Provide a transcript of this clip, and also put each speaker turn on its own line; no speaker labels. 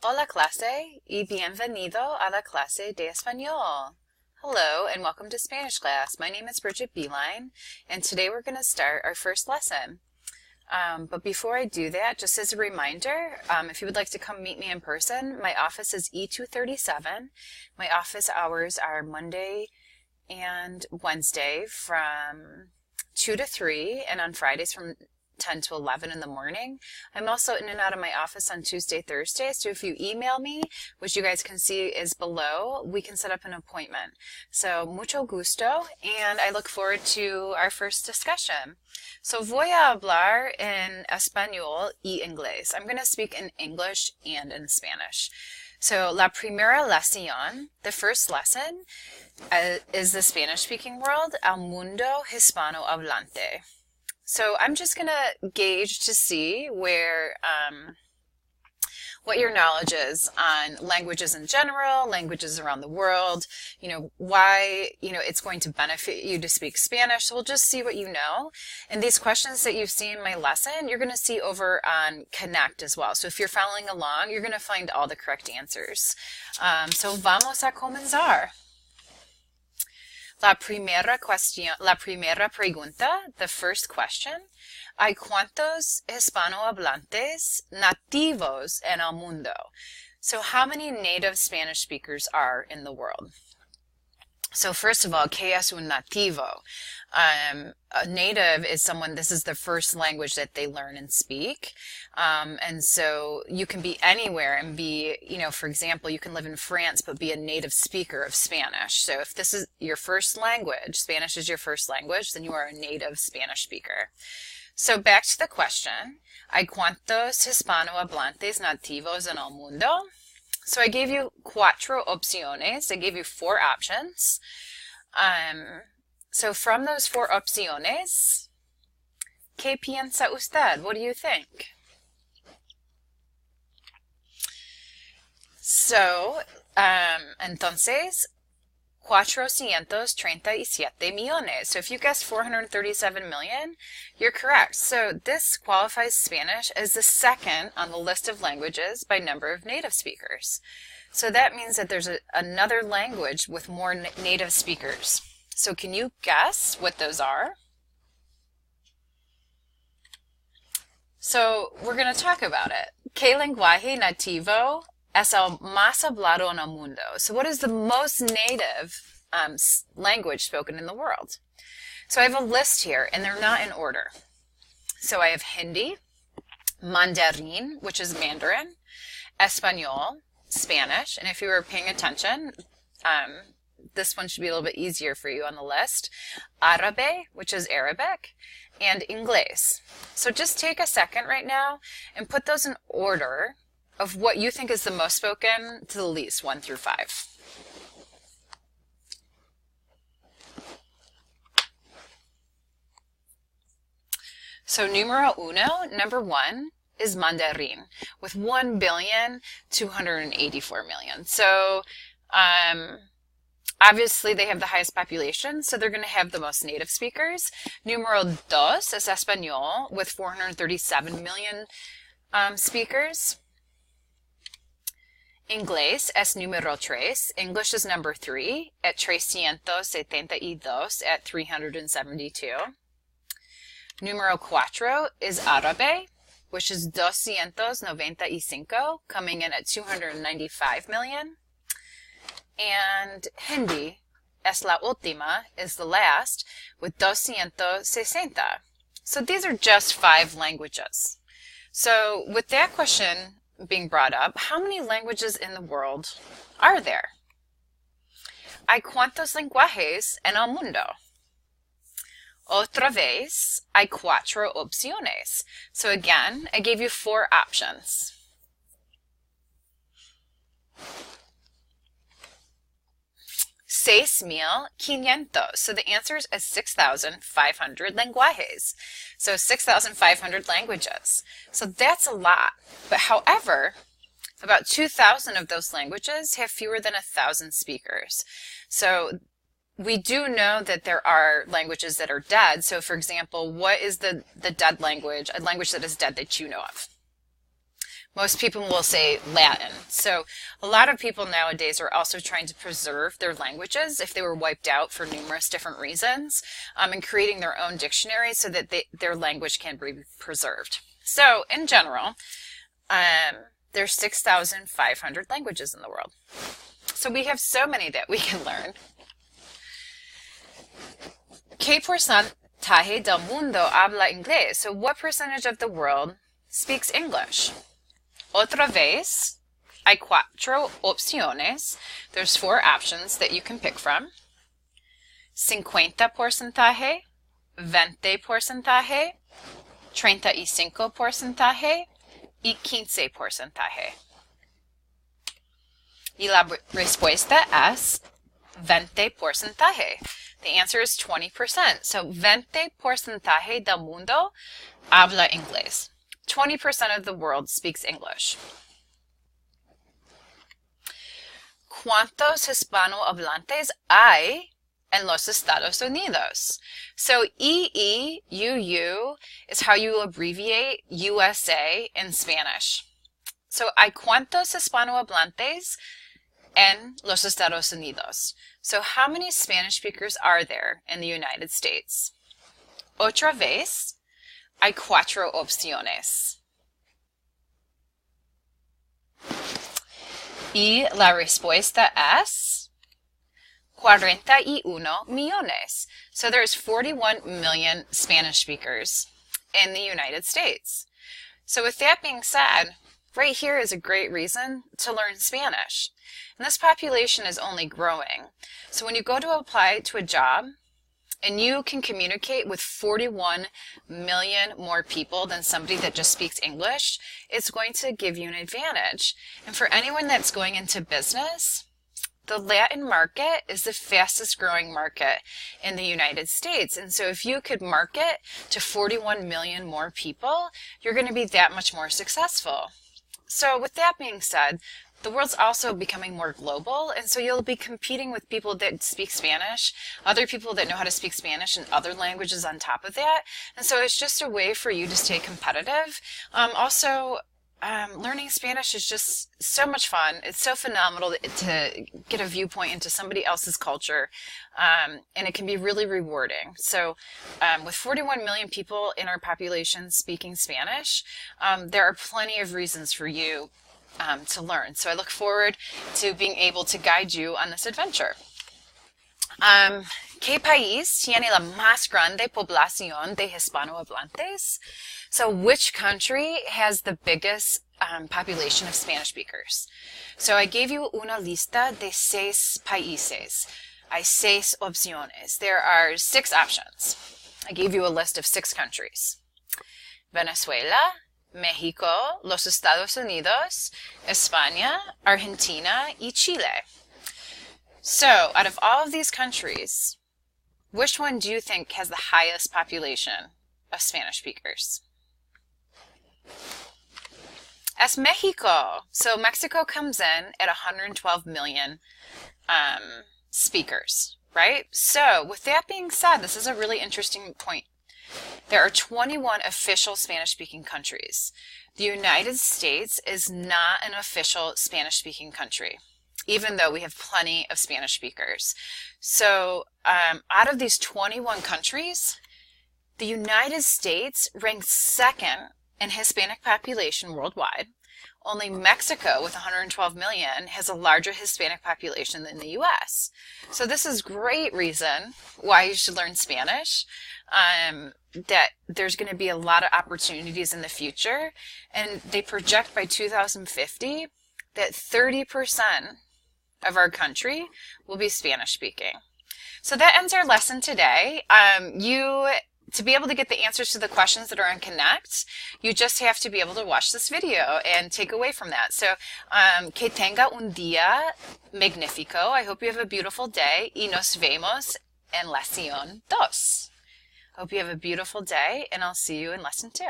Hola clase y bienvenido a la clase de español. Hello and welcome to Spanish class. My name is Bridget Beeline and today we're going to start our first lesson. But before I do that, just as a reminder, if you would like to come meet me in person, my office is E237. My office hours are Monday and Wednesday from 2 to 3 and on Fridays from 10 to 11 in the morning. I'm also in and out of my office on Tuesday, Thursday, so if you email me, which you guys can see is below, we can set up an appointment. So, mucho gusto, and I look forward to our first discussion. So, voy a hablar en español y inglés. I'm going to speak in English and in Spanish. So, la primera lección, the first lesson, is the Spanish-speaking world, el mundo hispanohablante. So I'm just going to gauge to see where, what your knowledge is on languages in general, languages around the world, why, it's going to benefit you to speak Spanish. So we'll just see what you know. And these questions that you've seen in my lesson, you're going to see over on Connect as well. So if you're following along, you're going to find all the correct answers. So vamos a comenzar. La primera pregunta, the first question, ¿hay cuántos hispanohablantes nativos en el mundo? So how many native Spanish speakers are in the world? So first of all, ¿qué es un nativo? A native is someone, this is the first language that they learn and speak. And so you can be anywhere and be, for example, you can live in France but be a native speaker of Spanish. So if this is your first language, Spanish is your first language, then you are a native Spanish speaker. So back to the question, ¿hay cuántos hispanohablantes nativos en el mundo? So I gave you cuatro opciones. I gave you 4 options. So from those 4 opciones, ¿qué piensa usted? What do you think? So, entonces, 437 millones. So if you guessed 437 million, you're correct. So this qualifies Spanish as the second on the list of languages by number of native speakers. So that means that there's another language with more native speakers. So can you guess what those are? So we're going to talk about it. ¿Qué lenguaje nativo es el más hablado en el mundo? So what is the most native language spoken in the world? So I have a list here, and they're not in order. So I have Hindi, Mandarin, which is Mandarin, Espanol, Spanish, and if you were paying attention, this one should be a little bit easier for you on the list, Árabe, which is Arabic, and Inglés. So just take a second right now and put those in order of what you think is the most spoken to the least, 1 through 5. So numero uno, number 1, is Mandarin with 1,284,000,000. So obviously they have the highest population, so they're going to have the most native speakers. Numero dos is Espanol with 437 million speakers. Inglés es número 3. English is number 3 at 372 at 372. Numero 4 is Árabe, which is 295, coming in at 295 million. And Hindi, es la última, is the last, with 260. So these are just 5 languages. So with that question being brought up, how many languages in the world are there? ¿Hay cuántos lenguajes en el mundo? Otra vez, hay 4 opciones. So again, I gave you 4 options. $6,500. So the answer is 6,500 lenguajes. So 6,500 languages. So that's a lot. But however, about 2,000 of those languages have fewer than 1,000 speakers. So we do know that there are languages that are dead. So for example, what is the dead language, a language that is dead that you know of? Most people will say Latin. So a lot of people nowadays are also trying to preserve their languages if they were wiped out for numerous different reasons, and creating their own dictionary so that their language can be preserved. So in general, there's 6,500 languages in the world. So we have so many that we can learn. ¿Qué porcentaje del mundo habla inglés? So what percentage of the world speaks English? Otra vez, hay 4 opciones. There's 4 options that you can pick from. 50%, 20%, 35% y 15%. Y la respuesta es 20%. The answer is 20%. So 20% del mundo habla inglés. 20% of the world speaks English. ¿Cuántos hispanohablantes hay en los Estados Unidos? So EEUU is how you abbreviate USA in Spanish. So hay cuántos hispanohablantes en los Estados Unidos. So how many Spanish speakers are there in the United States? Otra vez, hay 4 opciones. Y la respuesta es 41 millones. So there's 41 million Spanish speakers in the United States. So with that being said, right here is a great reason to learn Spanish. And this population is only growing. So when you go to apply to a job, and you can communicate with 41 million more people than somebody that just speaks English, it's going to give you an advantage. And for anyone that's going into business, the Latin market is the fastest growing market in the United States. And so if you could market to 41 million more people, you're going to be that much more successful. So with that being said, the world's also becoming more global, and so you'll be competing with people that speak Spanish, other people that know how to speak Spanish and other languages on top of that. And so it's just a way for you to stay competitive. Learning Spanish is just so much fun. It's so phenomenal to get a viewpoint into somebody else's culture, and it can be really rewarding. So with 41 million people in our population speaking Spanish, there are plenty of reasons for you to learn. So I look forward to being able to guide you on this adventure. ¿Qué país tiene la más grande población de hispanohablantes? So which country has the biggest population of Spanish speakers? So I gave you una lista de 6 países. Hay 6 opciones. There are 6 options. I gave you a list of 6 countries. Venezuela, México, los Estados Unidos, España, Argentina, y Chile. So, out of all of these countries, which one do you think has the highest population of Spanish speakers? As Mexico. So Mexico comes in at 112 million speakers, right? So with that being said, this is a really interesting point. There are 21 official Spanish-speaking countries. The United States is not an official Spanish-speaking country, even though we have plenty of Spanish speakers. So out of these 21 countries, the United States ranks 2nd in Hispanic population worldwide. Only Mexico, with 112 million, has a larger Hispanic population than the U.S. So this is great reason why you should learn Spanish, that there's going to be a lot of opportunities in the future. And they project by 2050 that 30% of our country will be Spanish speaking. So that ends our lesson today. To be able to get the answers to the questions that are on Connect, you just have to be able to watch this video and take away from that. So, que tenga un día magnífico. I hope you have a beautiful day. Y nos vemos en lección 2. Hope you have a beautiful day, and I'll see you in lesson 2.